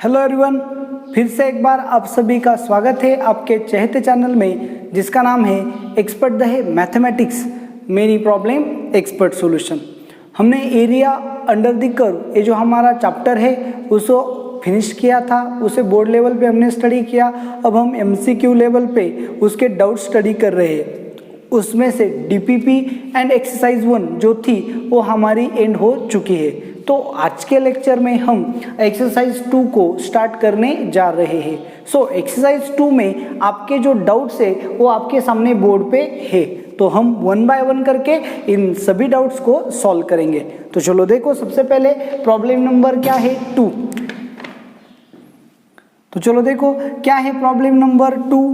Hello everyone, फिर से एक बार आप सभी का स्वागत है आपके चहेते चैनल में जिसका नाम है एक्सपर्ट द है mathematics many problem expert solution. हमने एरिया अंडर द कर्व ये जो हमारा चैप्टर है उसको फिनिश किया था, उसे बोर्ड लेवल पे हमने स्टडी किया। अब हम एमसीक्यू लेवल पे उसके डाउट स्टडी कर रहे हैं। उसमें से डीपीपी एंड एक्सरसाइज 1 जो थी वो हमारी एंड हो चुकी है। तो आज के लेक्चर में हम एक्सरसाइज 2 को स्टार्ट करने जा रहे हैं। सो एक्सरसाइज 2 में आपके जो डाउट्स है वो आपके सामने बोर्ड पे है, तो हम 1 बाय 1 करके इन सभी डाउट्स को सॉल्व करेंगे। तो चलो देखो, सबसे पहले प्रॉब्लम नंबर क्या है 2। तो चलो देखो क्या है problem number 2।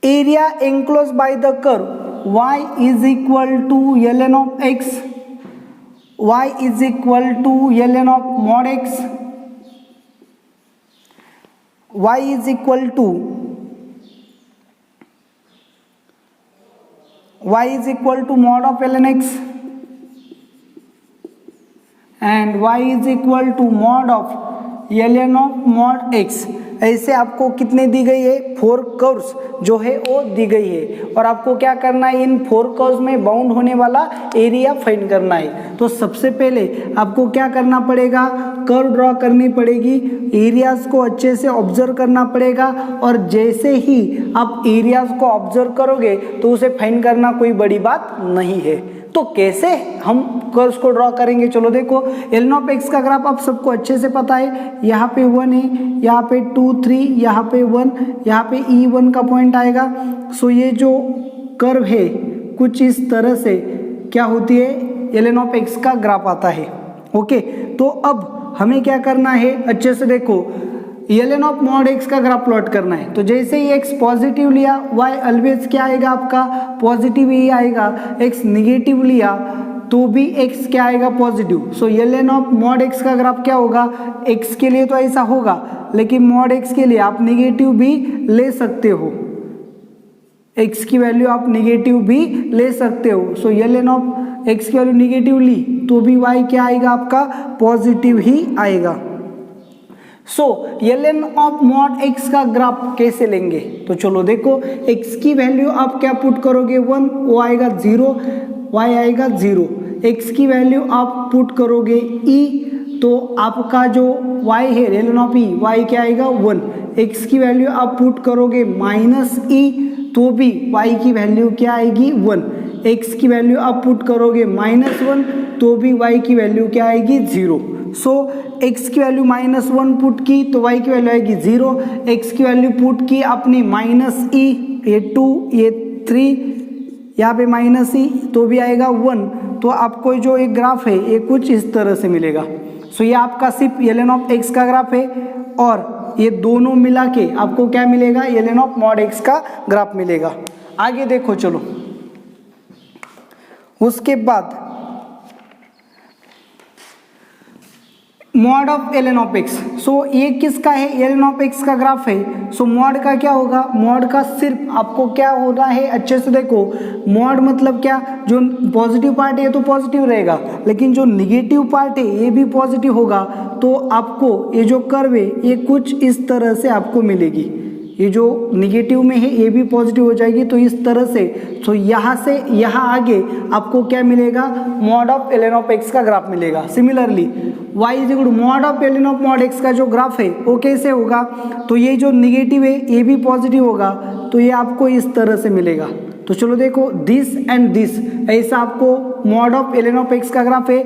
Area enclose by the curve y is equal to ln of x, y is equal to ln of mod x, y is equal to mod of ln x and y is equal to mod of ln of mod x। ऐसे आपको कितने दी गई है, 4 curves जो है वो दी गई है और आपको क्या करना है, इन 4 कर्व्स में बाउंड होने वाला एरिया फाइंड करना है। तो सबसे पहले आपको क्या करना पड़ेगा, कर्व ड्रॉ करनी पड़ेगी, एरियाज को अच्छे से ऑब्जर्व करना पड़ेगा और जैसे ही आप एरियाज को ऑब्जर्व करोगे तो उसे फाइंड करना कोई बड़ी बात नहीं है। तो कैसे हम कर्व्स को ड्रॉ करेंगे, चलो देखो। ln ऑफ x का ग्राफ आप सबको अच्छे से पता है, यहाँ पे 1 है, यहाँ पे 2 3, यहाँ पे 1, यहाँ पे E1 का पॉइंट आएगा। सो ये जो कर्व है कुछ इस तरह से क्या होती है, ln ऑफ x का ग्राफ आता है। ओके, तो अब हमें क्या करना है, अच्छे से देखो, ln ऑफ मॉड x का ग्राफ प्लॉट करना है। तो जैसे ही x पॉजिटिव लिया y ऑलवेज क्या आएगा आपका पॉजिटिव ही आएगा, x निगेटिव लिया तो भी x क्या आएगा positive. So ln of mod x का ग्राफ क्या होगा, x के लिए तो ऐसा होगा लेकिन मॉड x के लिए आप निगेटिव भी ले सकते हो, x की वैल्यू आप निगेटिव भी ले सकते हो। सो ln ऑफ x की वैल्यू निगेटिव ली तो भी y क्या आएगा आपका पॉजिटिव ही आएगा। सो ln ऑफ मॉड x का ग्राफ कैसे लेंगे, तो चलो देखो, x की वैल्यू आप क्या पुट करोगे 1, वो आएगा 0, y आएगा 0। x की वैल्यू आप पुट करोगे e, तो आपका जो y है ln ऑफ e, y क्या आएगा 1। x की वैल्यू आप पुट करोगे -e, तो भी y की वैल्यू क्या आएगी 1। x की वैल्यू आप पुट करोगे -1, तो भी y की वैल्यू क्या आएगी 0। सो x की वैल्यू -1 पुट की तो y की वैल्यू आएगी 0। x की वैल्यू पुट की आपने -e, ये 2 ये 3, यहाँ पे -e तो भी आएगा 1। तो आपको जो एक ग्राफ है ये कुछ इस तरह से मिलेगा। सो ये आपका सिर्फ ln ऑफ x का ग्राफ है और ये दोनों मिला के आपको क्या मिलेगा, ln ऑफ मॉड x का ग्राफ मिलेगा। आगे देखो चलो, उसके बाद mod of ln of x। सो ये किसका है, ln ऑफ x का ग्राफ है। सो मॉड का क्या होगा, मॉड का सिर्फ आपको क्या होना है, अच्छे से देखो, मॉड मतलब क्या, जो पॉजिटिव पार्ट है तो पॉजिटिव रहेगा लेकिन जो निगेटिव पार्ट है ये भी पॉजिटिव होगा। तो आपको ये जो कर्व है ये कुछ इस तरह से आपको मिलेगी, ये जो निगेटिव में है ये भी पॉजिटिव हो जाएगी, तो इस तरह से। तो यहाँ से यहाँ आगे आपको क्या मिलेगा, mod of ln of x का ग्राफ मिलेगा। Similarly y is equal to mod of ln of mod x का जो ग्राफ है वो कैसे होगा, तो ये जो निगेटिव है ये भी पॉजिटिव होगा, तो ये आपको इस तरह से मिलेगा। तो चलो देखो, दिस एंड दिस, ऐसा आपको mod of ln of x का ग्राफ है,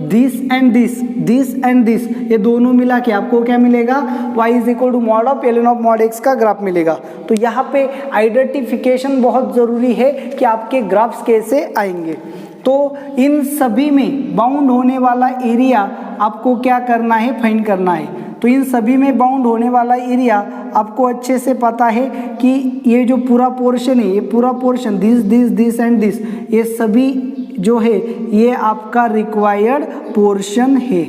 दिस एंड दिस, ये दोनों मिला के आपको क्या मिलेगा, y is equal to mod of ln of mod x का ग्राफ मिलेगा। तो यहाँ पे आइडेंटिफिकेशन बहुत ज़रूरी है कि आपके ग्राफ्स कैसे आएंगे। तो इन सभी में बाउंड होने वाला एरिया आपको क्या करना है, फाइंड करना है। तो इन सभी में बाउंड होने वाला एरिया आपको अच्छे से पता है कि ये जो पूरा पोर्शन है, ये पूरा पोर्शन दिस एंड दिस, ये सभी जो है ये आपका रिक्वायर्ड पोर्शन है।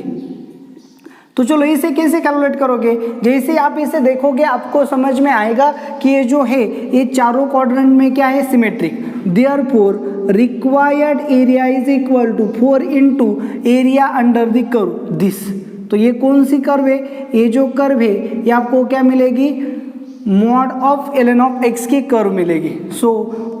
तो चलो इसे कैसे कैलकुलेट करोगे, जैसे आप इसे देखोगे आपको समझ में आएगा कि ये जो है ये चारों क्वाड्रेंट में क्या है, symmetric. Therefore required area is equal to 4 into area under the curve this. तो ये कौन सी कर्व है, ये जो कर्व है ये आपको क्या मिलेगी, mod of ln of x की कर्व मिलेगी। So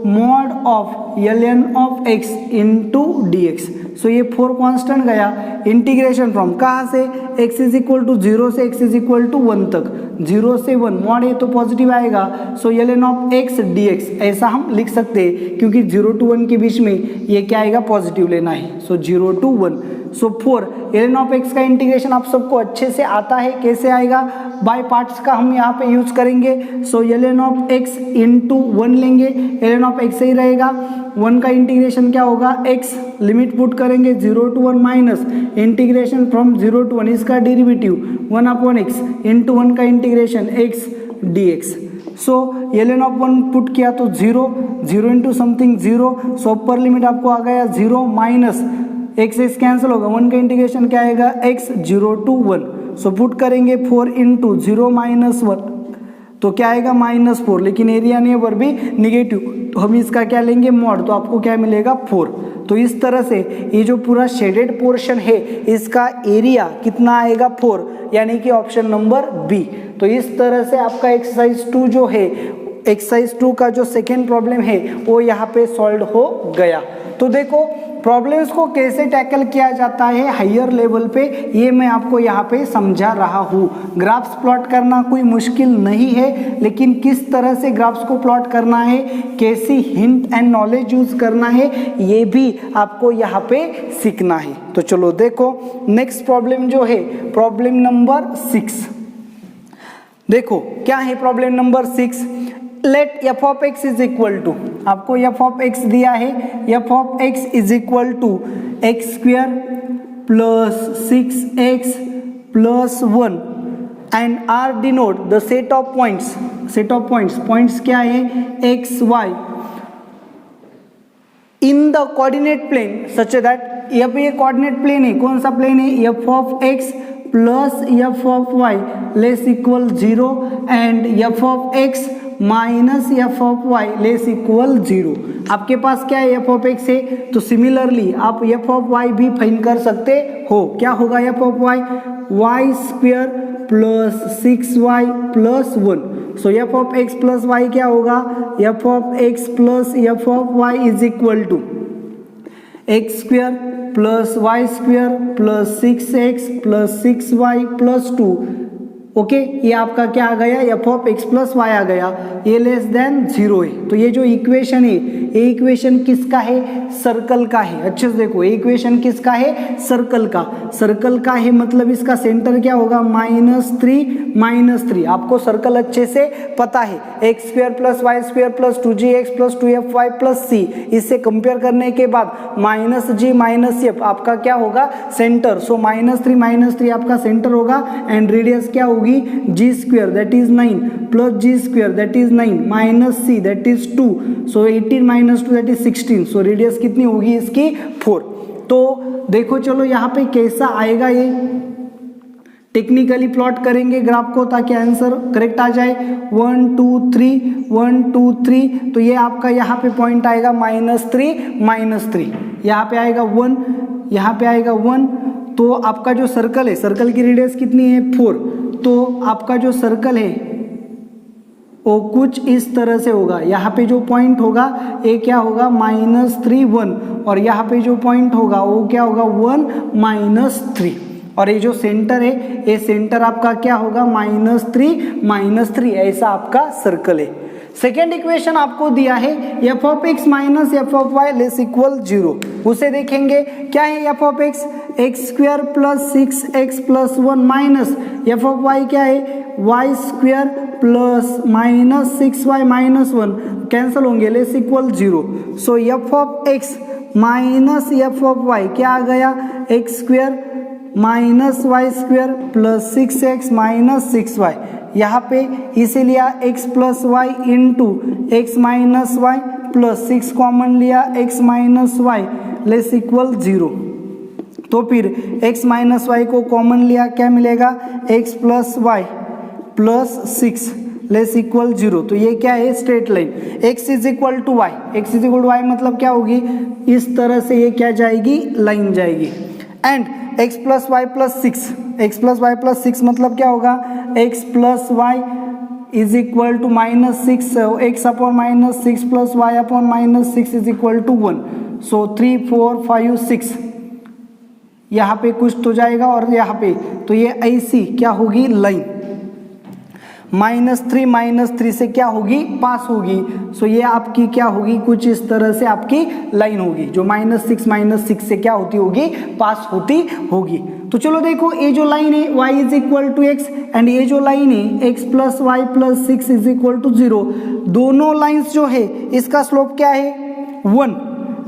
mod of ln of x into d x. So ये 4 कांस्टेंट गया, इंटीग्रेशन फ्रॉम कहाँ से, x इज इक्वल टू 0 से x इज इक्वल टू 1 तक, 0 से 1 मॉड है तो पॉजिटिव आएगा। सो ln ऑफ x dx ऐसा हम लिख सकते हैं क्योंकि 0 to 1 के बीच में ये क्या आएगा, पॉजिटिव लेना है। सो 0 to 1। So 4 ln of x का इंटीग्रेशन आप सबको अच्छे से आता है, कैसे आएगा, बाय पार्ट्स का हम यहाँ पे यूज करेंगे। सो ln ऑफ x इंटू 1 लेंगे, ln ऑफ x ही रहेगा, 1 का इंटीग्रेशन क्या होगा, x लिमिट पुट करेंगे 0 to 1 minus integration from 0 to 1 इसका डेरिवेटिव 1 अपॉन x इंटू 1 का integration x dx। So ln of 1 put किया तो 0, 0 इंटू समथिंग 0। सो अपर लिमिट आपको आ गया 0 माइनस x से कैंसिल होगा, 1 का इंटीग्रेशन क्या आएगा, x 0 to 1। सो पुट करेंगे 4 इंटू 0 माइनस 1 तो क्या आएगा, -4, लेकिन एरिया नेबर भी निगेटिव तो हम इसका क्या लेंगे, मॉड, तो आपको क्या मिलेगा 4। तो इस तरह से ये जो पूरा शेडेड पोर्शन है इसका एरिया कितना आएगा, 4, यानी कि ऑप्शन नंबर बी। तो इस तरह से आपका एक्सरसाइज 2 जो है, एक्सरसाइज 2 का जो सेकेंड प्रॉब्लम है वो यहाँ पे सॉल्व हो गया। तो देखो प्रॉब्लम्स को कैसे टैकल किया जाता है हायर लेवल पे, ये मैं आपको यहाँ पे समझा रहा हूँ। ग्राफ्स प्लॉट करना कोई मुश्किल नहीं है, लेकिन किस तरह से ग्राफ्स को प्लॉट करना है, कैसी हिंट एंड नॉलेज यूज करना है, ये भी आपको यहाँ पे सीखना है। तो चलो देखो नेक्स्ट प्रॉब्लम जो है, प्रॉब्लम नंबर 6। देखो क्या है problem number 6, let f of x is equal to, आपको f ऑफ x दिया है, f of x is equal to x square plus 6x plus 1 and R denote the set of points, set of points क्या है, x y in the coordinate plane such that, ये coordinate plane है, कौन सा plane है, f of x plus f of y less equal 0 and f of x minus F of Y less equal 0। आपके पास क्या है, एफ ऑफ एक्स है, तो सिमिलरली आप एफ ऑफ वाई भी फाइंड कर सकते हो। क्या होगा f of y, y square plus 6y plus 1। So f of x plus y क्या होगा, f of x plus F of y is equal to x square plus Y square plus 6x plus 6y plus 2। Okay, ये आपका क्या आ गया, f of x plus y आ गया, ये लेस देन 0 है। तो ये जो इक्वेशन है, ये इक्वेशन किसका है, सर्कल का है। अच्छे से देखो, ये इक्वेशन किसका है, सर्कल का, सर्कल का है, मतलब इसका सेंटर क्या होगा, -3 आपको सर्कल अच्छे से पता है, X square plus Y square plus 2gx plus 2fy plus c। इससे कंपेयर करने के बाद -g माइनस f आपका क्या होगा, सेंटर। सो -3 आपका सेंटर होगा एंड रेडियस क्या होगी, g square that is 9 plus g square that is 9 minus c that is 2। So 18 minus 2 that is 16। So radius कितनी होगी इसकी, 4। तो देखो चलो यहाँ पे कैसा आएगा, ये टेक्निकली प्लॉट करेंगे ग्राफ को ताकि आंसर करेक्ट आ जाए। 1 2 3 1 2 3, तो ये आपका यहाँ पे पॉइंट आएगा -3 यहाँ पे आएगा 1, यहाँ पे आएगा 1। तो आपका जो सर्कल है, सर्कल की रेडियस कितनी है, 4। तो आपका जो सर्कल है वो कुछ इस तरह से होगा। यहाँ पे जो पॉइंट होगा ये क्या होगा, -3 1, और यहाँ पे जो पॉइंट होगा वो क्या होगा, 1 -3। और ये जो सेंटर है, ये सेंटर आपका क्या होगा, -3 ऐसा आपका सर्कल है। सेकेंड इक्वेशन आपको दिया है F of x minus F of Y less equal 0। उसे देखेंगे क्या है, F of x x square plus 6x plus 1 minus F of Y क्या है, y square plus minus 6y minus 1 cancel होंगे, less equal 0। So f of x minus F of Y क्या आ गया, x square minus y square plus 6x minus 6y। यहाँ पे इसे लिया x plus Y into X minus Y plus 6 common लिया x minus Y less equal 0। तो फिर x माइनस वाई को कॉमन लिया, क्या मिलेगा, x plus Y plus 6 less equal 0, तो ये क्या है straight line. x is equal to Y, x is equal to Y मतलब क्या होगी, इस तरह से ये क्या जाएगी, लाइन जाएगी। And x plus Y plus 6, x plus Y plus 6 मतलब क्या होगा, x plus Y is equal to -6, x upon -6 plus Y upon -6 is equal to 1। So 3 4 5 6 यहाँ पे कुछ तो जाएगा और यहाँ पे, तो ये ऐसी क्या होगी लाइन, -3 से क्या होगी, पास होगी। सो ये आपकी क्या होगी, कुछ इस तरह से आपकी लाइन होगी जो -6 से क्या होती होगी, पास होती होगी। तो चलो देखो, ये जो लाइन है y is equal to x and ये जो लाइन है x plus Y plus 6 is equal to 0, दोनों लाइंस जो है इसका स्लोप क्या है 1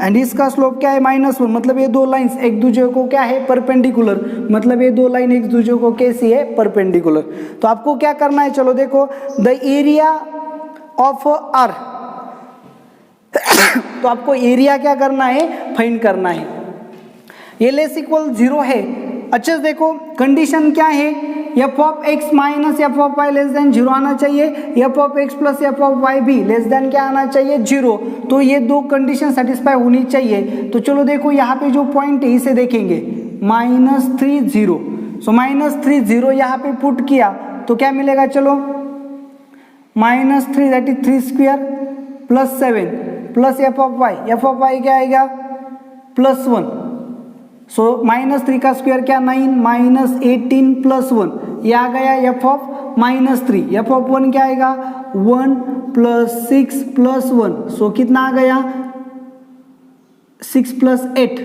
एंड इसका स्लोप क्या है -1, मतलब ये दो लाइंस एक दूसरे को क्या है परपेंडिकुलर, मतलब ये दो लाइन एक दूसरे को कैसी है परपेंडिकुलर। तो आपको क्या करना है, चलो देखो, द एरिया ऑफ आर तो आपको एरिया क्या करना है, फाइंड करना है। ये लेस इक्वल 0 है। अच्छा देखो कंडीशन क्या है, F of x minus F of Y less than 0 आना चाहिए, F of x plus F of Y भी लेस देन क्या आना चाहिए 0। तो ये दो कंडीशन सेटिस्फाई होनी चाहिए। तो चलो देखो यहाँ पे जो पॉइंट है इसे देखेंगे, -3 0, सो -3 0 यहाँ पे पुट किया तो क्या मिलेगा, चलो -3 that is 3 square plus 7 plus F of Y क्या आएगा +1। सो -3 का स्क्वायर क्या 9, -18 प्लस 1 ये आ गया एफ ऑफ -3, एफ ऑफ 1 क्या आएगा 1 प्लस 6 प्लस 1, सो कितना आ गया 6 प्लस 8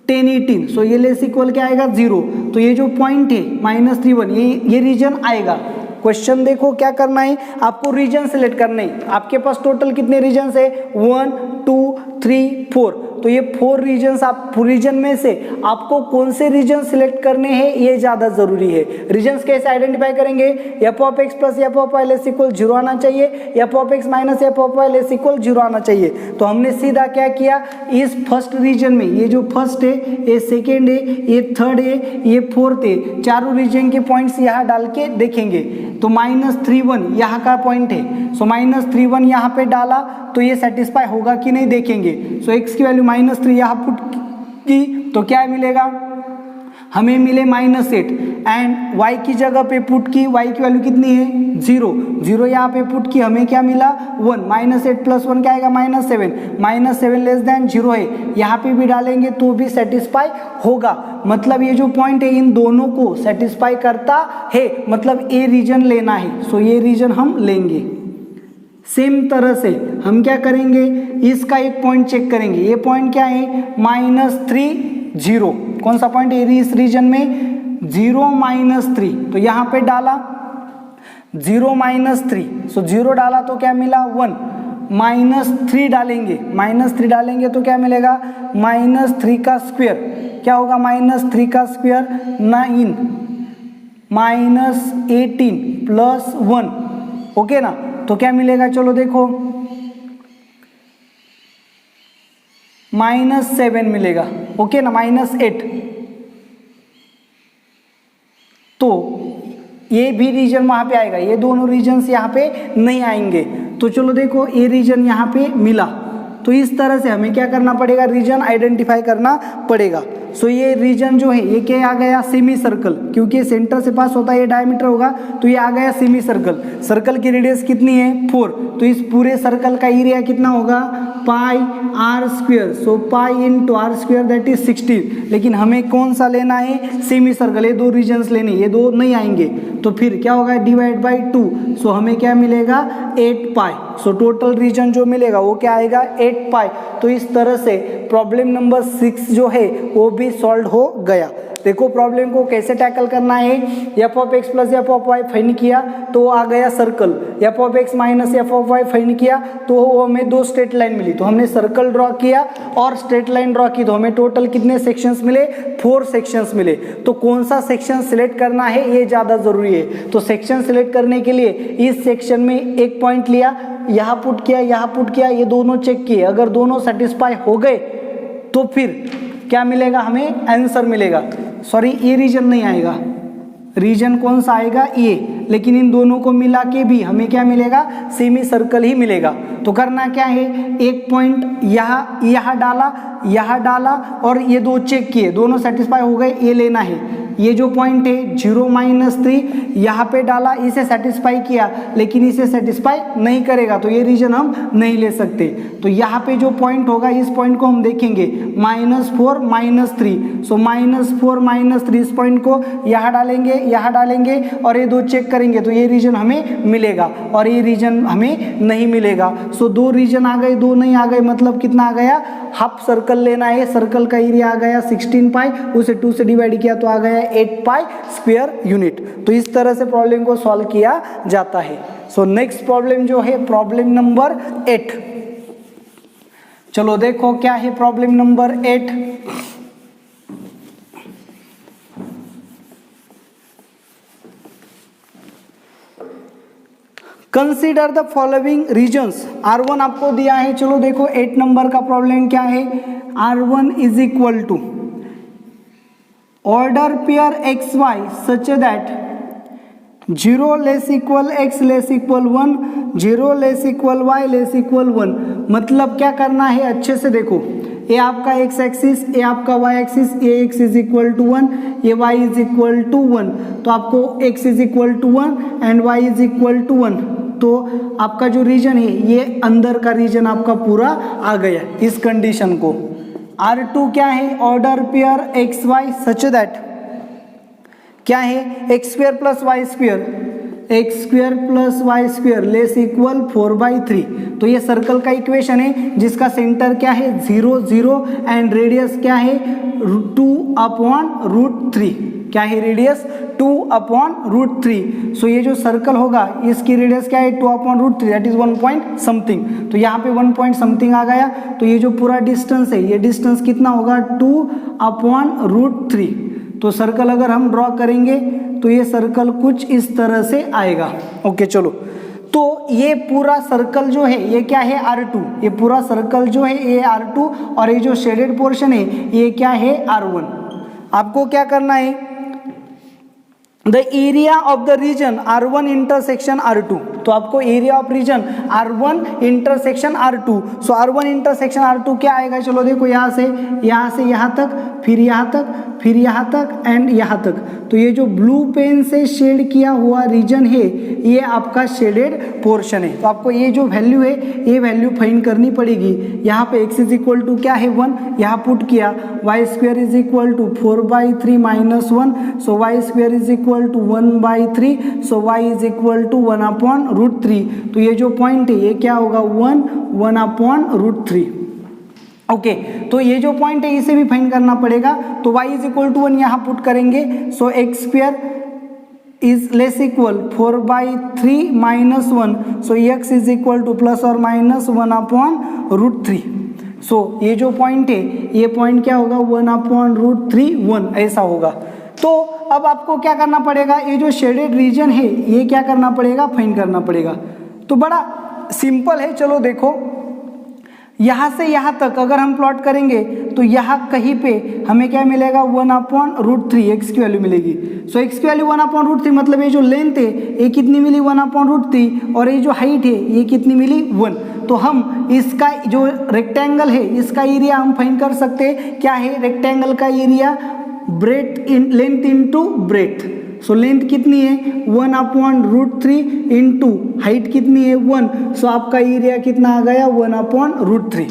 10 18, सो ये लेस इक्वल क्या आएगा 0। तो ये जो पॉइंट है -3 1 ये रीजन आएगा। क्वेश्चन देखो क्या करना है, आपको रीजन सिलेक्ट करना है। आपके पास टोटल कितने रीजन है 1 2 3 4, तो ये 4 रीजन्स, आप रीजन में से आपको कौन से रीजन सिलेक्ट करने हैं ये ज्यादा जरूरी है। रीजन्स कैसे आइडेंटिफाई करेंगे, F of x plus F of Y less equal 0 आना चाहिए, F of x minus F of Y less equal 0 आना चाहिए। तो हमने सीधा क्या किया, इस फर्स्ट रीजन में ये जो फर्स्ट है, ये सेकेंड है, ये थर्ड है, ये फोर्थ है, चारों रीजन के पॉइंट्स यहाँ डाल के देखेंगे। तो -3 1 यहाँ का पॉइंट है, सो -3 1 यहाँ पे डाला तो ये सेटिस्फाई होगा कि नहीं देखेंगे। सो x की वैल्यू -3 यहाँ पुट की तो क्या मिलेगा, हमें मिले -8 एंड y की जगह पे पुट की, y की वैल्यू कितनी है 0 यहाँ पे पुट की, हमें क्या मिला 1, -8 प्लस 1 क्या आएगा -7 लेस देन 0 है, यहाँ पे भी डालेंगे तो भी सेटिस्फाई होगा। मतलब ये जो पॉइंट है इन दोनों को सेटिस्फाई करता है, मतलब ए रीजन लेना है। सो ये रीजन हम लेंगे। सेम तरह से हम क्या करेंगे, इसका एक पॉइंट चेक करेंगे, ये पॉइंट क्या है -3 0, कौन सा पॉइंट है इस रीजन में 0 -3, तो यहाँ पे डाला 0 -3, सो 0 डाला तो क्या मिला 1, -3 डालेंगे तो क्या मिलेगा -3 का स्क्वायर क्या होगा, -3 का स्क्वायर 9 -18 प्लस 1, ओके ना। तो क्या मिलेगा, चलो देखो -7 मिलेगा, ओके ना, -8। तो ये भी रीजन वहां पे आएगा, ये दोनों रीजन्स यहाँ पे नहीं आएंगे। तो चलो देखो ये रीजन यहाँ पे मिला, तो इस तरह से हमें क्या करना पड़ेगा, रीजन आइडेंटिफाई करना पड़ेगा। सो ये रीजन जो है ये क्या आ गया सेमी सर्कल, क्योंकि सेंटर से पास होता है ये डायमीटर होगा, तो ये आ गया सेमी सर्कल। सर्कल की रेडियस कितनी है 4, तो इस पूरे सर्कल का एरिया कितना होगा पाई r square, so pi into r square that is 16। लेकिन हमें कौन सा लेना है सेमी सर्कल, ये दो रीजन्स लेने, ये दो नहीं आएंगे, तो फिर क्या होगा डिवाइड बाई 2, सो हमें क्या मिलेगा 8 पाई। सो टोटल रीजन जो मिलेगा वो क्या आएगा 8 पाई। तो इस तरह से प्रॉब्लम नंबर 6 जो है वो भी सॉल्व हो गया। देखो प्रॉब्लम को कैसे टैकल करना है, F of x plus F of Y find किया तो आ गया circle, F of x minus F of Y find किया तो हमें दो स्ट्रेट लाइन मिली, तो हमने सर्कल ड्रॉ किया और स्ट्रेट लाइन ड्रॉ की, तो हमें टोटल कितने सेक्शंस मिले 4 सेक्शंस मिले। तो कौन सा सेक्शन सिलेक्ट करना है ये ज़्यादा ज़रूरी है। तो सेक्शन सिलेक्ट करने के लिए इस सेक्शन में एक पॉइंट लिया, यहाँ पुट किया, ये दोनों चेक किए, अगर दोनों सेटिस्फाई हो गए तो फिर क्या मिलेगा हमें आंसर मिलेगा। सॉरी ये रीजन नहीं आएगा, रीजन कौन सा आएगा ये, लेकिन इन दोनों को मिला के भी हमें क्या मिलेगा, सेमी सर्कल ही मिलेगा। तो करना क्या है, एक पॉइंट यहाँ डाला और ये दो चेक किए, दोनों सेटिस्फाई हो गए, ये लेना है। ये जो पॉइंट है 0-3 यहाँ पे डाला, इसे सेटिस्फाई किया, लेकिन इसे सेटिस्फाई नहीं करेगा, तो ये रीजन हम नहीं ले सकते। तो यहाँ पे जो पॉइंट होगा, इस पॉइंट को हम देखेंगे -4 -3, सो -4 -3 इस पॉइंट को यहाँ डालेंगे और ये दो चेक करेंगे, तो ये रीजन हमें मिलेगा और ये रीजन हमें नहीं मिलेगा। सो दो रीजन आ गए, दो नहीं आ गए, मतलब कितना आ गया, हाफ सर्कल लेना है। सर्कल का एरिया आ गया 16 पाई, उसे 2 से डिवाइड किया तो आ गया 8 पाई स्क्वायर यूनिट। तो इस तरह से प्रॉब्लम को सॉल्व किया जाता है। सो नेक्स्ट प्रॉब्लम जो है प्रॉब्लम नंबर 8। चलो देखो क्या है problem number 8। Consider the following regions. R1 आपको दिया है, चलो देखो 8 नंबर का प्रॉब्लम क्या है। R1 is equal to order pair XY such that 0 less equal x less equal 1, 0 less equal y less equal 1। मतलब क्या करना है, अच्छे से देखो, ये आपका x एक्सिस, ये आपका y एक्सिस, ये x इज इक्वल टू 1, ये y इज इक्वल टू 1, तो आपको x is equal to 1 and y is equal to 1। तो आपका जो रीजन है, ये अंदर का रीजन आपका पूरा आ गया इस कंडीशन को। R2 क्या है, order pair XY such that क्या है, x² + y² x² + y² less equal 4/3। तो ये सर्कल का इक्वेशन है जिसका सेंटर क्या है 0 0 एंड रेडियस क्या है 2/√3। क्या है रेडियस 2/√3। सो ये जो सर्कल होगा इसकी रेडियस क्या है 2/√3, दैट इज 1 पॉइंट समथिंग। तो यहाँ पे 1 पॉइंट समथिंग आ गया। तो ये जो पूरा डिस्टेंस है, ये डिस्टेंस कितना होगा 2/√3। तो सर्कल अगर हम ड्रॉ करेंगे तो ये सर्कल कुछ इस तरह से आएगा। ओके चलो, तो ये पूरा सर्कल जो है ये क्या है R2, ये पूरा सर्कल जो है ये R2 और ये जो शेडेड पोर्शन है ये क्या है R1। आपको क्या करना है, the area of the region R1 intersection R2। तो आपको area of region R1 intersection R2, so R1 intersection R2 क्या आएगा, चलो देखो यहाँ से यहाँ तक, फिर यहाँ तक, फिर यहाँ तक एंड यहाँ तक। तो ये जो ब्लू पेन से शेड किया हुआ रीजन है ये आपका शेडेड पोर्शन है। तो आपको ये जो वैल्यू है ये वैल्यू फाइंड करनी पड़ेगी। यहाँ पे x इज इक्वल टू क्या है 1, यहाँ पुट किया, y² is equal to 4/3 - 1, so y² is equal to 1/3, so y is equal to 1/√3। तो ये जो पॉइंट है ये क्या होगा 1/√3। ओके, तो ये जो पॉइंट है इसे भी फाइंड करना पड़ेगा। तो y इज इक्वल टू 1 यहाँ पुट करेंगे, so x² is less equal 4/3 - 1, so x is equal to +or-1/√3। So ये जो पॉइंट है ये पॉइंट क्या होगा 1/√3 ऐसा होगा। तो अब आपको क्या करना पड़ेगा, ये जो शेडेड रीजन है ये क्या करना पड़ेगा, फाइंड करना पड़ेगा। तो बड़ा सिंपल है, चलो देखो, यहाँ से यहाँ तक अगर हम प्लॉट करेंगे तो यहाँ कहीं पे हमें क्या मिलेगा 1/√3 x की वैल्यू मिलेगी। सो x की वैल्यू 1/√3 मतलब ये जो लेंथ है ये कितनी मिली 1/√3 और ये जो हाइट है ये कितनी मिली 1। तो हम इसका जो रेक्टेंगल है इसका एरिया हम फाइंड कर सकते हैं। क्या है रेक्टेंगल का area, breadth in length into breadth. So length कितनी है 1/√3 इंटू हाइट कितनी है 1, सो आपका एरिया कितना आ गया 1/√3।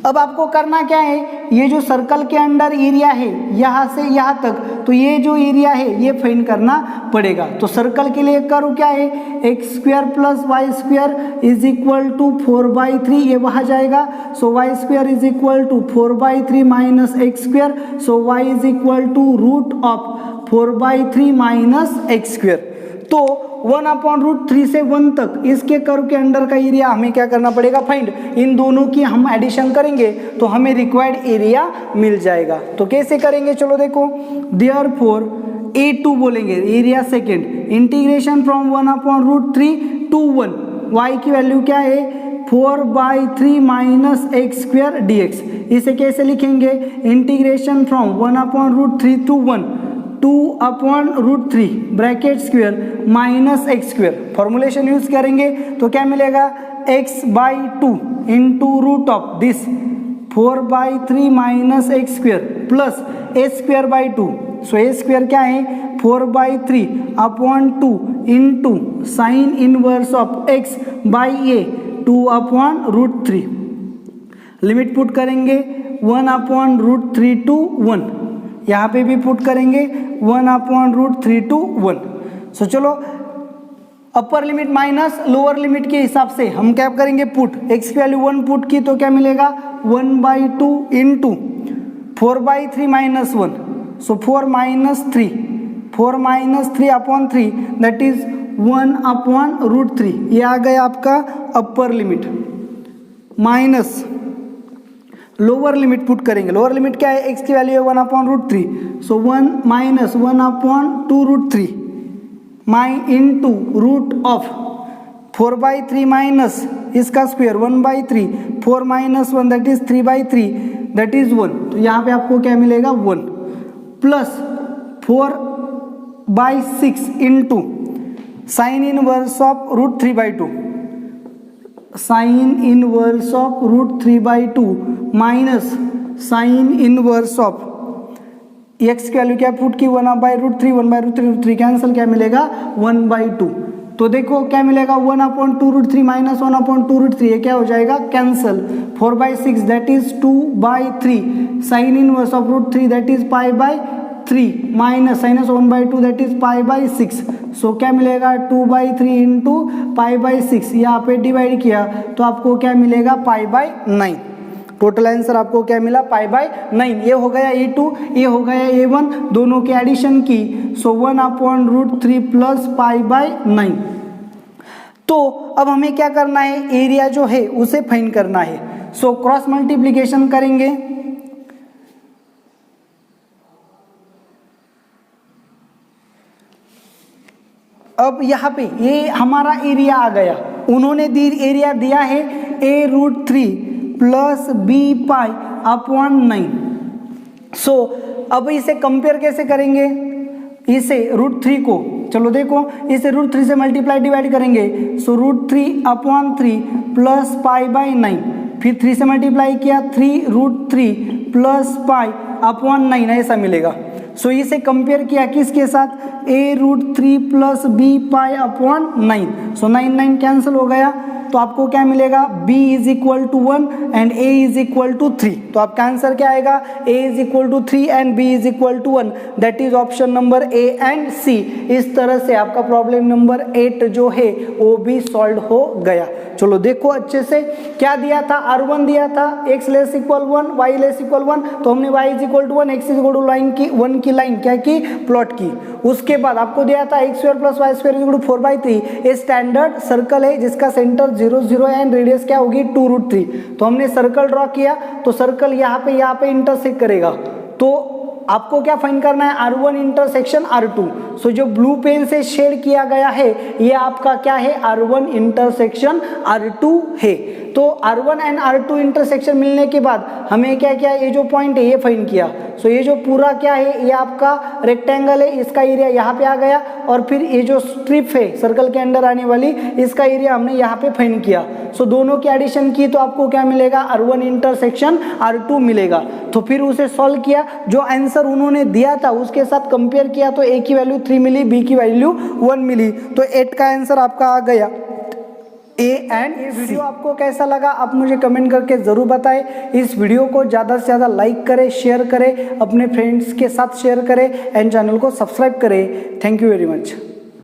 अब आपको करना क्या है, ये जो सर्कल के अंडर एरिया है यहाँ से यहाँ तक, तो ये जो एरिया है ये फाइंड करना पड़ेगा। तो सर्कल के लिए करो क्या है x² + y² is equal to 4/3, ये वहाँ जाएगा, so y² is equal to 4/3 - x², so y is equal to √4/3 - x²। तो 1/√3 से 1 तक इसके कर्व के अंडर का एरिया हमें क्या करना पड़ेगा फाइंड। इन दोनों की हम एडिशन करेंगे तो हमें रिक्वायर्ड एरिया मिल जाएगा। तो कैसे करेंगे, चलो देखो, देयरफॉर A2 बोलेंगे area second, integration from 1/√3 to 1, y की वैल्यू क्या है 4/3 - x² dx। इसे कैसे लिखेंगे, integration from 1/√3 to 1, 2/√3 bracket square minus X square. Formulation use करेंगे तो क्या मिलेगा, x/2 into root of this 4/3 minus X square plus a²/2। So a square क्या है 4/3/2 into sine inverse of x/a 2/√3। Limit put करेंगे 1/√3 टू 1, यहाँ पे भी पुट करेंगे 1/√3 टू 1। सो चलो upper limit minus lower limit के हिसाब से हम क्या करेंगे, पुट x की वैल्यू 1 पुट की तो क्या मिलेगा 1/2 इंटू 4/3 माइनस 1। सो 4-3/3 दैट इज 1/√3। ये आ गया आपका upper limit minus lower limit put करेंगे। लोअर लिमिट क्या है, x की वैल्यू है 1/√3। So 1 minus 1/2√3 into root of 4/3 minus इसका square 1/3, 4 minus 1 that is 3/3 that is 1। तो यहाँ पे आपको क्या मिलेगा 1 plus 4/6 into sine inverse of √3/2, sign inverse of √3/2 minus sign inverse of x की वैल्यू क्या पुट की 1/√3, 1/√3 कैंसिल, क्या मिलेगा 1/2। तो देखो क्या मिलेगा 1/2√3 माइनस 1/2√3, ये क्या हो जाएगा cancel. 4/6 that is 2/3 sine inverse of √3 that is π/3 minus sine 1/2 that is π/6। So क्या मिलेगा 2/3 इंटू π/6, यहाँ पे डिवाइड किया तो आपको क्या मिलेगा π/9। टोटल आंसर आपको क्या मिला π/9। ये हो गया A2, ये हो गया A1, दोनों के एडिशन की। सो 1/√3 प्लस π/9। तो अब हमें क्या करना है, एरिया जो है उसे फाइंड करना है। सो क्रॉस मल्टीप्लीकेशन करेंगे। अब यहाँ पे ये हमारा एरिया आ गया, उन्होंने एरिया दिया है a√3 प्लस b/9। सो अब इसे कंपेयर कैसे करेंगे, इसे √3 को चलो देखो इसे √3 से मल्टीप्लाई डिवाइड करेंगे। सो √3/3 प्लस π/9, फिर 3 से मल्टीप्लाई किया 3√3 प्लस π/9 ऐसा मिलेगा। सो इसे कंपेयर किया किसके साथ, a√3 प्लस b/9। सो 9 कैंसिल हो गया तो आपको क्या मिलेगा b is equal to 1 and a is equal to 3। तो आपका आंसर क्या आएगा a is equal to 3 and b is equal to 1, that is option number a and c। इस तरह से आपका प्रॉब्लम नंबर 8 जो है वो भी सॉल्व हो गया। चलो देखो अच्छे से, क्या दिया था R1 दिया था x less equal 1 y less equal 1, तो हमने y is equal to 1 x is equal to line की 1 की लाइन क्या की प्लॉट की। उसके बाद आपको दिया था x² plus y² is equal to 4/3। ये स्टैंडर्ड सर्कल है जिसका सेंटर 0 0 है एंड रेडियस क्या होगी 2√3। तो हमने सर्कल ड्रॉ किया तो सर्कल यहाँ पे इंटरसेक्ट करेगा। तो आपको क्या फाइंड करना है R1 इंटरसेक्शन R2। सो जो ब्लू पेन से शेड किया गया है ये आपका क्या है R1 इंटरसेक्शन R2 है। तो R1 एंड R2 इंटरसेक्शन मिलने के बाद हमें क्या किया, ये जो पॉइंट है ये फाइंड किया। सो ये जो पूरा क्या है ये आपका रेक्टेंगल है, इसका एरिया यहाँ पे आ गया और फिर ये जो स्ट्रिप है सर्कल के अंदर आने वाली इसका एरिया हमने यहाँ पे फाइंड किया। सो दोनों की एडिशन की तो आपको क्या मिलेगा R1 इंटरसेक्शन R2 मिलेगा। तो फिर उसे सॉल्व किया, जो आंसर उन्होंने दिया था उसके साथ कंपेयर किया तो a की वैल्यू 3 मिली, b की वैल्यू 1 मिली। तो 8 का आंसर आपका आ गया A एंड C। वीडियो आपको कैसा लगा आप मुझे कमेंट करके ज़रूर बताएं। इस वीडियो को ज़्यादा से ज़्यादा लाइक करें, शेयर करें, अपने फ्रेंड्स के साथ शेयर करें एंड चैनल को सब्सक्राइब करें। Thank you very much.